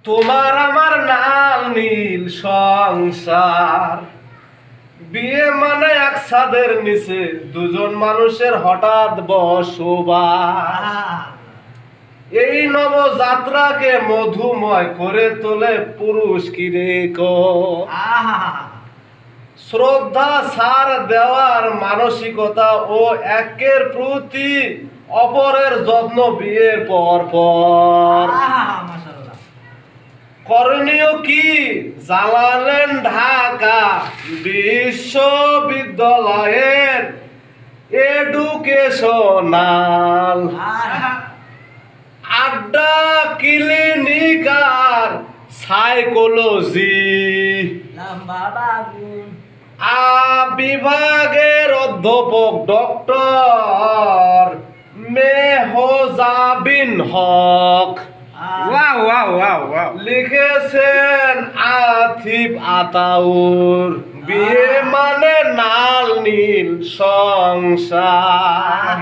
তোমার আমার নাল নীল সংসার, বিয়ে মানে এক ছাদের নিচে দুজন মানুষের হঠাৎ বসবাস। এই নবযাত্রাকে মধুময় করে তোলে পুরুষ কিরেক। শ্রদ্ধা ছাড় দেওয়ার মানসিকতা ও একের প্রতি অপরের যত্ন বিয়ের পর পর। করণীয় কি জানালেন ঢাকা বিশ্ববিদ্যালয়ের এডুকেশনাল আড্ডা ক্লিনিক আর সাইকোলজি বিভাগের অধ্যাপক ডক্টর মেহজাবিন হক লিখেছেন আতিফ আতাউর, বিয়ে মানে নাল নীল সংসার।